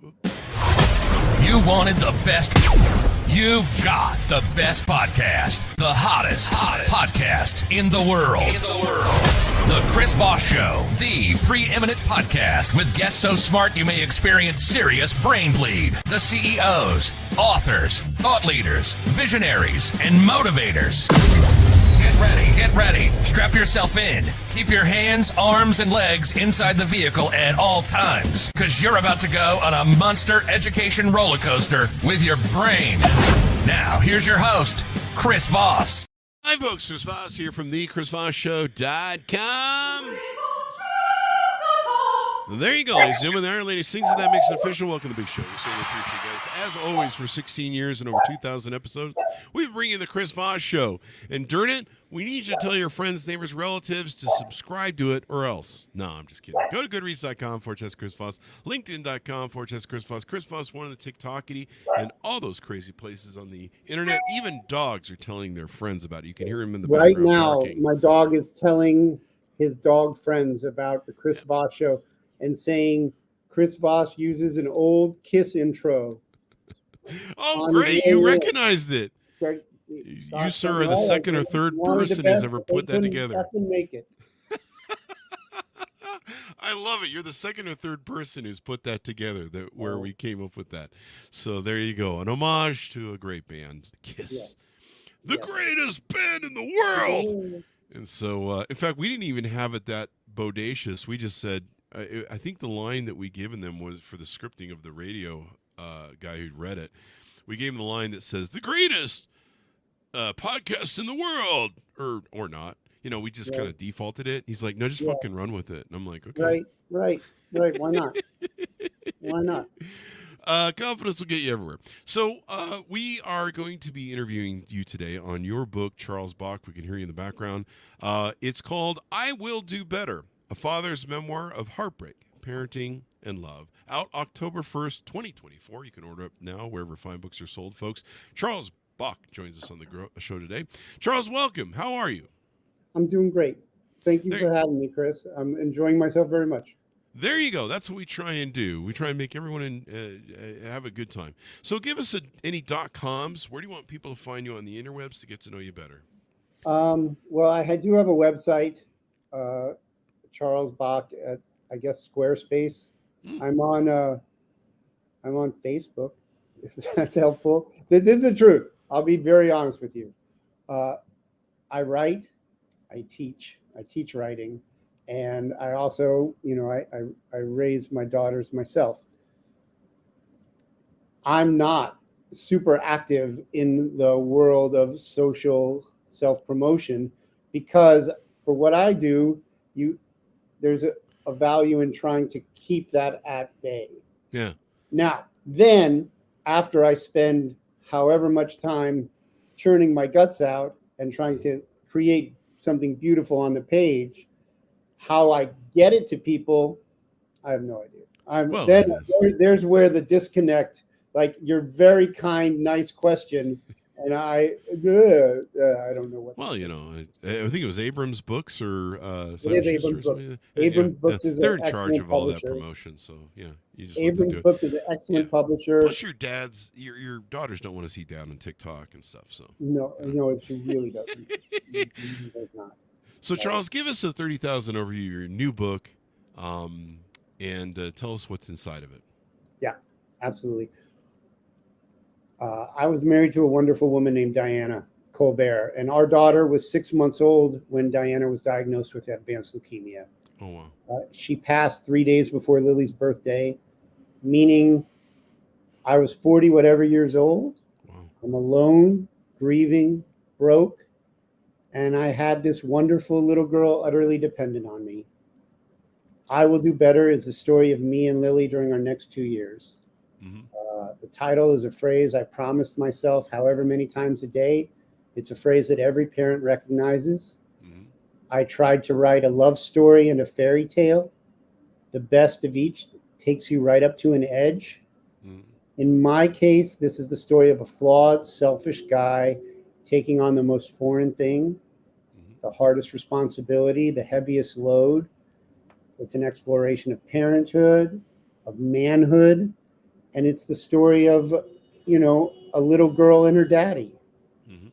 You wanted the best. You've got the best podcast. The hottest podcast in the world. The Chris Voss Show. The preeminent podcast with guests so smart you may experience serious brain bleed. The CEOs, authors, thought leaders, visionaries, and motivators. Get ready. Strap yourself in. Keep your hands, arms, and legs inside the vehicle at all times, because you're about to go on a monster education roller coaster with your brain. Now, here's your host, Chris Voss. Hi, folks. Chris Voss here from thechrisvossshow.com. There you go, ladies and gentlemen. The Iron Lady sings it. That makes it official. Welcome to the big show. So with you guys, as always, for 16 years and over 2,000 episodes, we bring you the Chris Voss Show. And during it, we need you to tell your friends, neighbors, relatives to subscribe to it, or else. No, I'm just kidding. Go to goodreads.com/Chris Voss, LinkedIn.com/Chris Voss, Chris Voss, one of the TikTokity, and all those crazy places on the internet. Even dogs are telling their friends about it. You can hear him in the background. Right now, barking. my dog is telling his dog friends about the Chris Voss Show and saying Chris Voss uses an old Kiss intro. Oh, great. You recognized it. You, sir, are the second or third person who's ever put that together. Make it. I love it. You're the second or third person who's put that together, where we came up with that. So there you go. An homage to a great band, Kiss. Yes. The greatest band in the world. And so, in fact, we didn't even have it that bodacious. We just said, I think the line that we given them was for the scripting of the radio guy who'd read it. We gave him the line that says, the greatest podcast in the world, or not. You know, we just kind of defaulted it. He's like, no, just fucking run with it. And I'm like, okay. Right. Why not? Why not? Confidence will get you everywhere. So we are going to be interviewing you today on your book, Charles Bock. We can hear you in the background. It's called I Will Do Better, A Father's Memoir of Heartbreak, Parenting, and Love. Out October 1st, 2024. You can order it now wherever fine books are sold, folks. Charles Bock joins us on the show today. Charles, welcome. How are you? I'm doing great. Thank you for having me, Chris. I'm enjoying myself very much. There you go. That's what we try and do. We try and make everyone have a good time. So give us any .coms. Where do you want people to find you on the interwebs to get to know you better? Well, I do have a website, Charles Bock at, I guess, Squarespace. I'm on Facebook, if that's helpful. This is the truth. I'll be very honest with you. I write, I teach writing. And I also, I raise my daughters myself. I'm not super active in the world of social self-promotion because for what I do, there's a value in trying to keep that at bay. Yeah. Now, then, after I spend however much time churning my guts out and trying to create something beautiful on the page, how I get it to people, I have no idea. There's where the disconnect, like your very kind, nice question, and I don't know what. Well, I think it was Abrams Books or it is Abrams Books. Abrams Books is they're an in charge of publisher. all that promotion, so yeah. You just Abrams Books is an excellent publisher. Plus, your daughters don't want to see Dad on TikTok and stuff, so no, it really doesn't. It does not. So, Charles, give us a 30,000 overview of your new book, and tell us what's inside of it. Yeah, absolutely. I was married to a wonderful woman named Diana Colbert, and our daughter was 6 months old when Diana was diagnosed with advanced leukemia. Oh, wow. She passed 3 days before Lily's birthday, meaning I was 40 whatever years old. Wow. I'm alone, grieving, broke. And I had this wonderful little girl utterly dependent on me. I Will Do Better is the story of me and Lily during our next 2 years. Mm-hmm. The title is a phrase I promised myself however many times a day. It's a phrase that every parent recognizes. Mm-hmm. I tried to write a love story and a fairy tale. The best of each takes you right up to an edge. Mm-hmm. In my case, this is the story of a flawed, selfish guy taking on the most foreign thing, the hardest responsibility, the heaviest load. It's an exploration of parenthood, of manhood, and it's the story of, a little girl and her daddy. Hmm.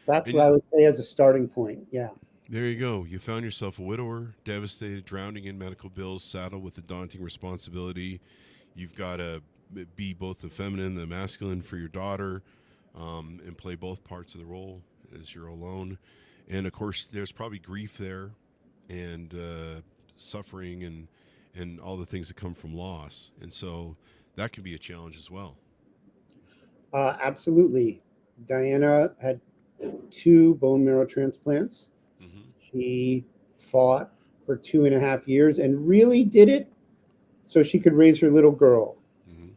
That's And what I would say as a starting point. Yeah. there you go. You found yourself a widower, devastated, drowning in medical bills, saddled with a daunting responsibility. You've got to be both the feminine and the masculine for your daughter, and play both parts of the role as you're alone. And of course, there's probably grief there, and suffering, and all the things that come from loss. And so that can be a challenge as well. Absolutely. Diana had 2 bone marrow transplants. Hmm. She fought for 2.5 years and really did it so she could raise her little girl. Hmm.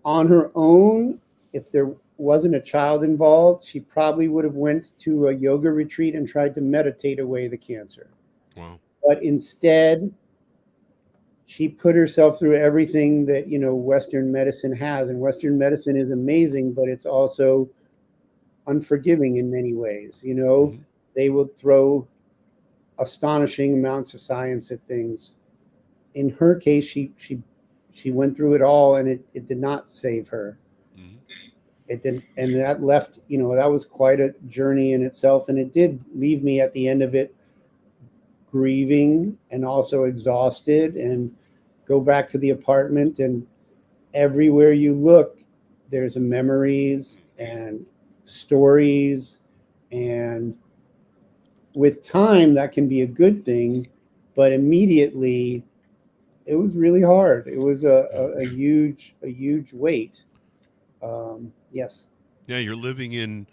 On her own, if there wasn't a child involved, she probably would have went to a yoga retreat and tried to meditate away the cancer. Wow. But instead, she put herself through everything that, Western medicine has. And Western medicine is amazing, but it's also unforgiving in many ways. Hmm. They will throw astonishing amounts of science at things. In her case, she went through it all, and it did not save her. Hmm. It didn't, and that left, that was quite a journey in itself, and it did leave me at the end of it grieving and also exhausted, and go back to the apartment, and everywhere you look there's memories and stories, and with time that can be a good thing, but immediately it was really hard. It was Yeah. a huge weight. Yes. Yeah, you're living in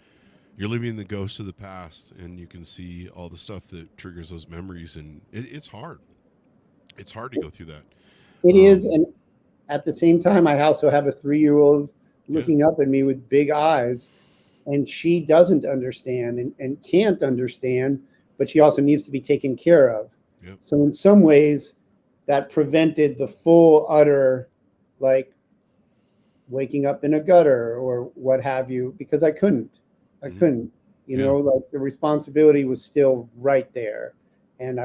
the ghost of the past, and you can see all the stuff that triggers those memories, and it's hard. It's hard to go through that. It is, Um, and at the same time, I also have a 3-year-old yeah. looking up at me with big eyes, and she doesn't understand and can't understand, but she also needs to be taken care of. Yep. So in some ways, that prevented the full, utter, like waking up in a gutter or what have you, because I couldn't. I Hmm. couldn't. Yeah. Like the responsibility was still right there, and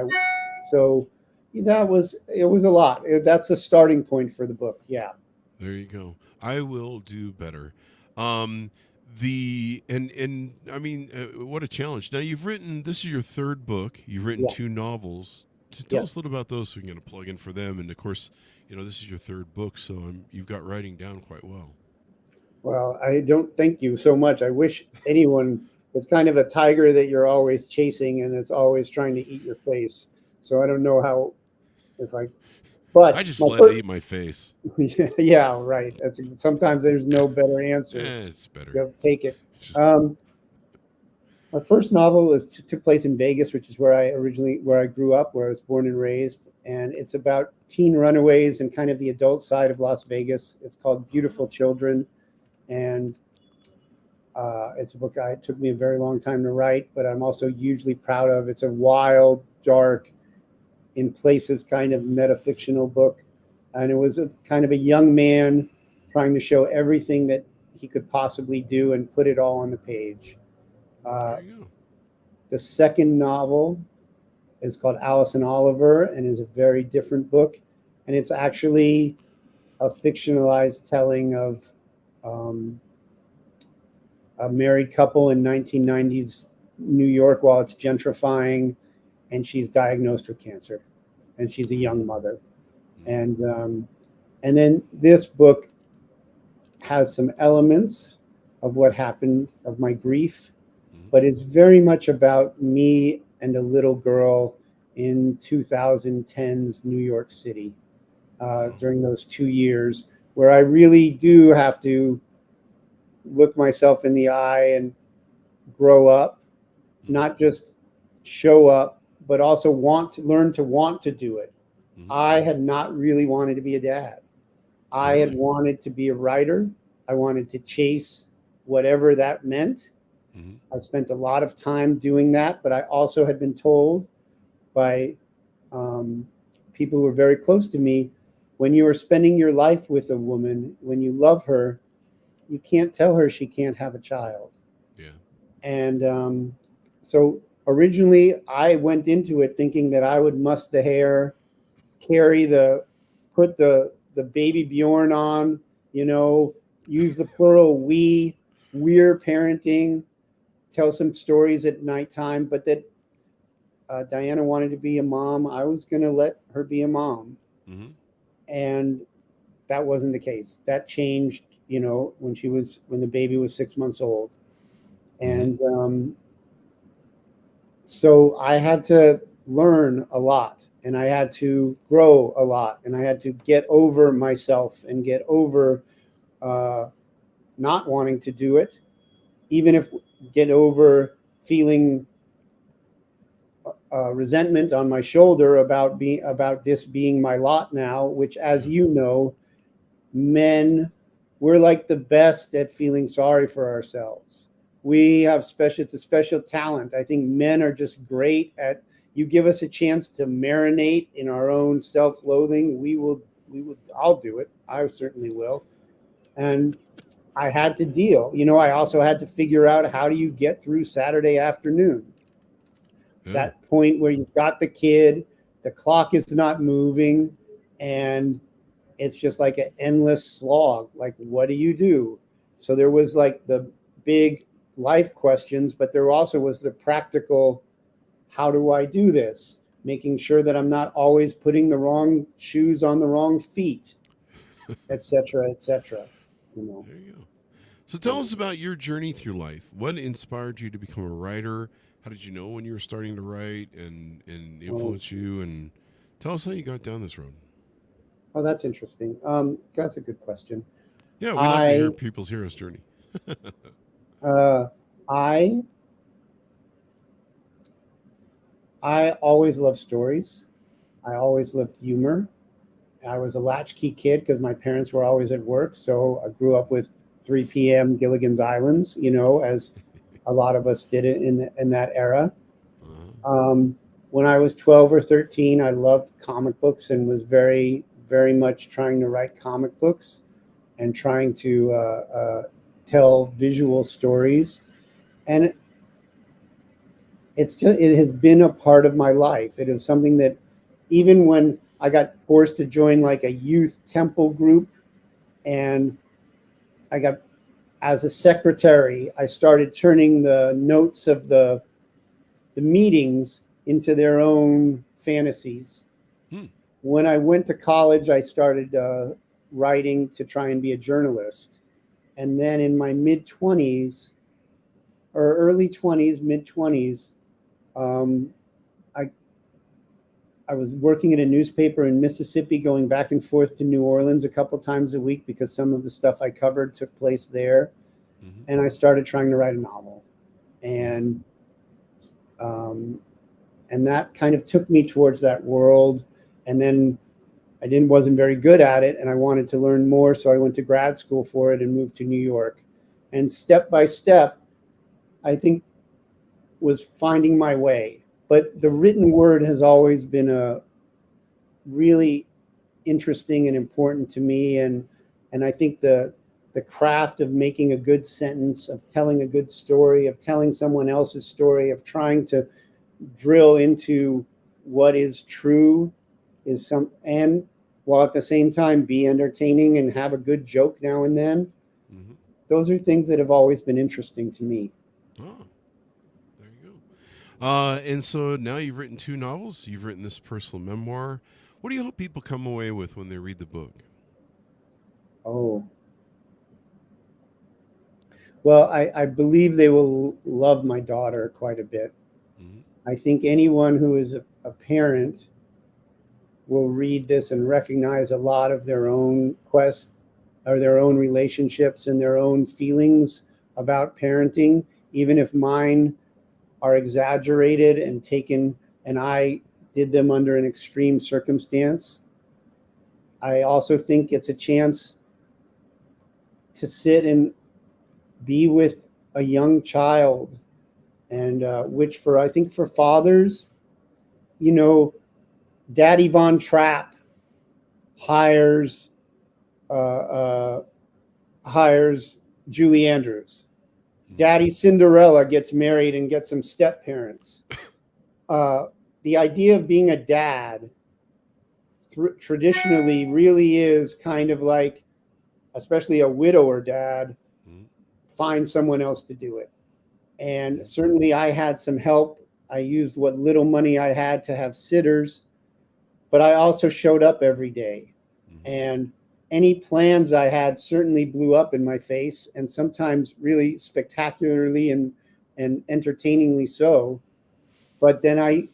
so it was a lot. That's the starting point for the book. Yeah. There you go. I will do better. Um, the and I mean, what a challenge. Now you've written. This is your third book. You've written Yeah. 2 novels. To tell us a Yes. little about those, so we can get a plug in for them. And of course, this is your third book, so you've got writing down quite well. Well, I don't thank you so much. I wish anyone. It's kind of a tiger that you're always chasing, and it's always trying to eat your face. So I don't know how if I. I But just my let it first. eat my face. Yeah, right. Sometimes there's no better answer. It's better. You have to take it. It's just Um, my first novel took place in Vegas, which is where I grew up, where I was born and raised, and it's about teen runaways and kind of the adult side of Las Vegas. It's called Beautiful Children, and it's a book it took me a very long time to write, but I'm also hugely proud of. It's a wild, dark, in places kind of metafictional book, and it was a kind of a young man trying to show everything that he could possibly do and put it all on the page. Uh, there you go. the second novel is called Alice and Oliver and is a very different book, and it's actually a fictionalized telling of um, a married couple in 1990s New York while it's gentrifying, and she's diagnosed with cancer, and she's a young mother. Hmm. And then this book has some elements of what happened, of my grief, Hmm. but it's very much about me and a little girl in 2010's New York City, Wow. during those 2 years where I really do have to look myself in the eye and grow up, Hmm. not just show up, but also learn to want to do it. Hmm. I had not really wanted to be a dad. Oh, I had really? wanted to be a writer. I wanted to chase whatever that meant. Hmm. I spent a lot of time doing that, but I also had been told by um, people who were very close to me, when you are spending your life with a woman, when you love her, you can't tell her she can't have a child. Yeah. And so originally I went into it thinking that I would muss the hair, carry put the baby Bjorn on, use the plural we're parenting, tell some stories at nighttime, but that Diana wanted to be a mom. I was going to let her be a mom. Mm-hmm. And that wasn't the case. That changed, when the baby was 6 months old. And so I had to learn a lot, and I had to grow a lot, and I had to get over myself and get over not wanting to do it, get over feeling resentment on my shoulder about this being my lot now, which, as you know, men, we're like the best at feeling sorry for ourselves. It's a special talent. I think men are just great at, you give us a chance to marinate in our own self-loathing. I'll do it. I certainly will. And I had to deal, I also had to figure out, how do you get through Saturday afternoon? Yeah. That point where you've got the kid, the clock is not moving, and it's just like an endless slog. Like, what do you do? So there was like the big life questions, but there also was the practical, how do I do this? Making sure that I'm not always putting the wrong shoes on the wrong feet, et cetera, et cetera. There you go. So tell us about your journey through life. What inspired you to become a writer? How did you know when you were starting to write and influence you? And tell us how you got down this road. Oh, that's interesting. That's a good question. Yeah, we love to hear people's hero's journey. I always loved stories. I always loved humor. I was a latchkey kid because my parents were always at work. So I grew up with 3 p.m. Gilligan's Islands, as a lot of us did it in that era. When I was 12 or 13, I loved comic books and was very, very much trying to write comic books and trying to tell visual stories. And it has been a part of my life. It is something that, even when I got forced to join like a youth temple group, and as a secretary, I started turning the notes of the meetings into their own fantasies. When I went to college, I started writing to try and be a journalist. And then in my mid-20s, or early 20s, mid-20s, I was working at a newspaper in Mississippi, going back and forth to New Orleans a couple times a week because some of the stuff I covered took place there. And I started trying to write a novel. And that kind of took me towards that world. And then I wasn't very good at it, and I wanted to learn more. So I went to grad school for it and moved to New York. And step by step, I think, was finding my way. But the written word has always been a really interesting and important to me. And I think the craft of making a good sentence, of telling a good story, of telling someone else's story, of trying to drill into what is true and while at the same time be entertaining and have a good joke now and then. Those are things that have always been interesting to me. Oh, there you go. And so now you've written 2 novels. You've written this personal memoir. What do you hope people come away with when they read the book? Oh, well, I believe they will love my daughter quite a bit. I think anyone who is a parent will read this and recognize a lot of their own quest or their own relationships and their own feelings about parenting, even if mine are exaggerated and taken, and I did them under an extreme circumstance. I also think it's a chance to sit and be with a young child, and which I think for fathers, Daddy Von Trapp hires Julie Andrews. Daddy Cinderella gets married and gets some step parents. The idea of being a dad traditionally really is kind of like especially a widower dad, Mhm. find someone else to do it. And certainly I had some help. I used what little money I had to have sitters, but I also showed up every day. Mhm. And any plans I had certainly blew up in my face, and sometimes really spectacularly and entertainingly so. But then I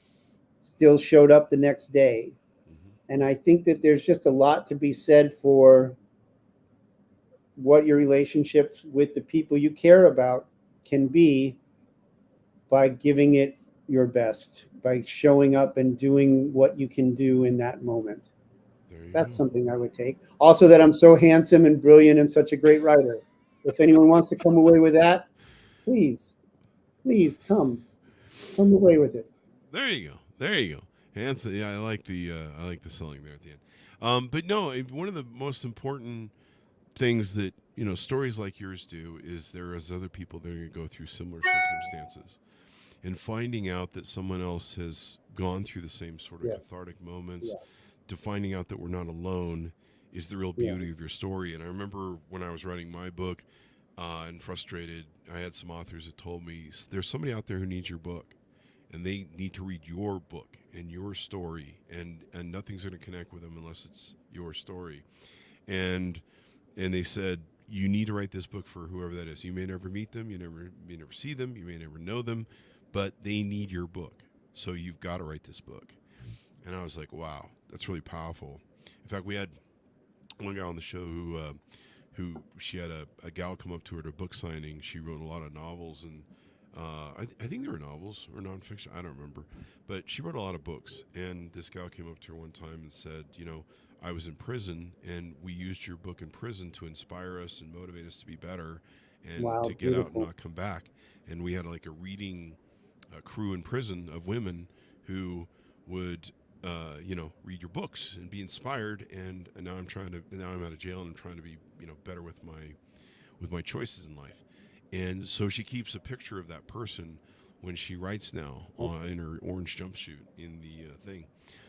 still showed up the next day. Mhm. And I think that there's just a lot to be said for what your relationships with the people you care about can be by giving it your best, by showing up and doing what you can do in that moment. There you That's go. something I would take. Also, that I'm so handsome and brilliant and such a great writer. If anyone wants to come away with that, please, please come away with it. There you go. There you go. Hanson, yeah, I like the selling there at the end. But no, one of the most important things that stories like yours do is there is other people that are going to go through similar circumstances, and finding out that someone else has gone through the same sort of Yes. cathartic moments, Yeah. to finding out that we're not alone is the real Yeah. beauty of your story. And I remember when I was writing my book and frustrated, I had some authors that told me there's somebody out there who needs your book, and they need to read your book and your story, and nothing's going to connect with them unless it's your story. And and they said, you need to write this book for whoever that is. You may never meet them, you may never see them, you may never know them, but they need your book, so you've got to write this book. And I was like, wow, that's really powerful. In fact, we had one guy on the show who she had a gal come up to her at a book signing. She wrote a lot of novels, and I think they were novels or nonfiction. I don't remember, but she wrote a lot of books. And this gal came up to her one time and said, I was in prison, and we used your book in prison to inspire us and motivate us to be better, and Wow, to get out and beautiful. not come back. And we had like a reading crew in prison of women who would read your books and be inspired. And now I'm out of jail, and I'm trying to be better with my choices in life. And so she keeps a picture of that person when she writes now in her orange jumpsuit in the thing.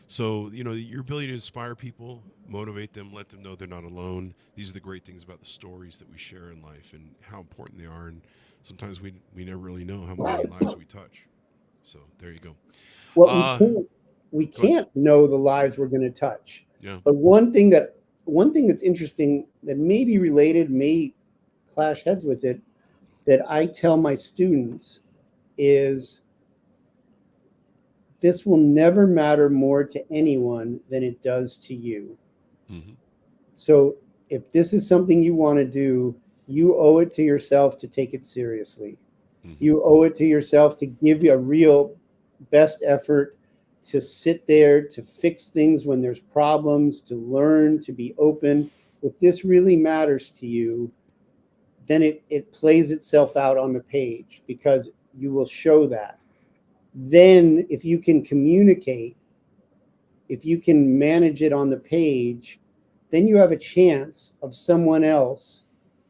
So your ability to inspire people, motivate them, let them know they're not alone. These are the great things about the stories that we share in life and how important they are. And sometimes we never really know how many lives we touch. So there you go. Well, Uh, we go ahead. can't know the lives we're going to touch. Yeah. But one thing that's interesting that may be related, may clash heads with it, that I tell my students is this will never matter more to anyone than it does to you. Hmm. So if this is something you want to do, you owe it to yourself to take it seriously. Hmm. You owe it to yourself to give you a real best effort, to sit there, to fix things when there's problems, to learn, to be open. If this really matters to you, then it plays itself out on the page because you will show that. Then if you can communicate, if you can manage it on the page, then you have a chance of someone else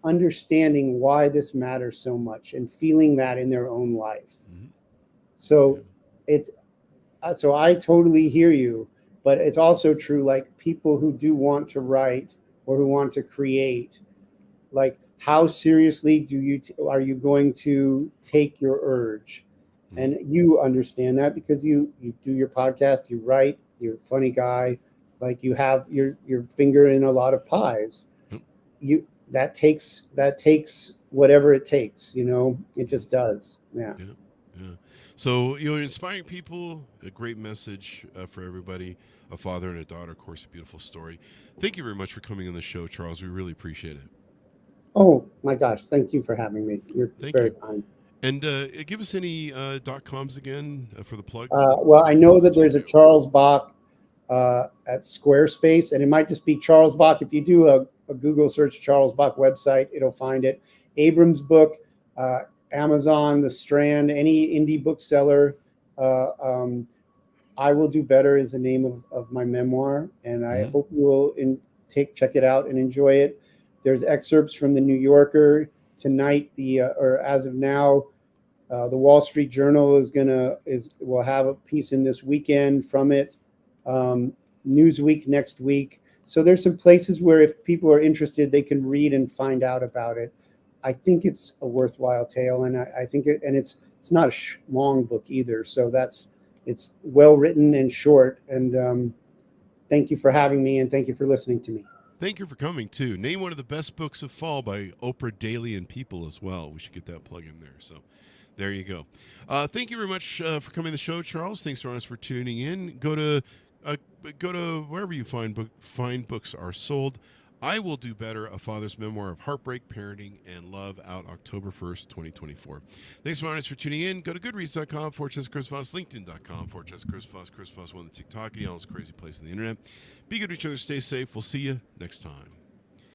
understanding why this matters so much and feeling that in their own life. Hmm. Yeah. So it's so I totally hear you, but it's also true, like people who do want to write or who want to create, like how seriously are you going to take your urge? Hmm. And you understand that because you do your podcast, you write, you're a funny guy, like you have your finger in a lot of pies. Yep. You that takes whatever it takes, it Hmm. just does. Yeah. Yeah. Yeah. So inspiring people, a great message for everybody. A father and a daughter, of course, a beautiful story. Thank you very much for coming on the show, Charles. We really appreciate it. Oh my gosh, thank you for having me. You're Thank very you. kind. And give us any .coms again for the plugs. Well, I People know can that check there's a you out. Charles Bock at Squarespace, and it might just be Charles Bock. If you do a Google search Charles Bock website, it'll find it. Abrams' book, uh, Amazon, The Strand, any indie bookseller. Uh, um, I Will Do Better is the name of my memoir, and I Hmm. hope you will check it out and enjoy it. There's excerpts from the New Yorker tonight. Or as of now, the Wall Street Journal will have a piece in this weekend from it. Um, Newsweek next week. So there's some places where if people are interested, they can read and find out about it. I think it's a worthwhile tale, and I think it's not a long book either. So it's well written and short. And thank you for having me, and thank you for listening to me. Thank you for coming, too. Name one of the best books of fall by Oprah Daly and People as well. We should get that plug in there. So there you go. Thank you very much for coming to the show, Charles. Thanks for tuning in. Go to wherever you find books are sold. I Will Do Better, A Father's Memoir of Heartbreak, Parenting, and Love, out October 1st, 2024. Thanks for tuning in. Go to goodreads.com/Chris Voss, LinkedIn.com/Chris Voss, Chris Voss, one of the TikTok, all this crazy place on the internet. Be good to each other. Stay safe. We'll see you next time.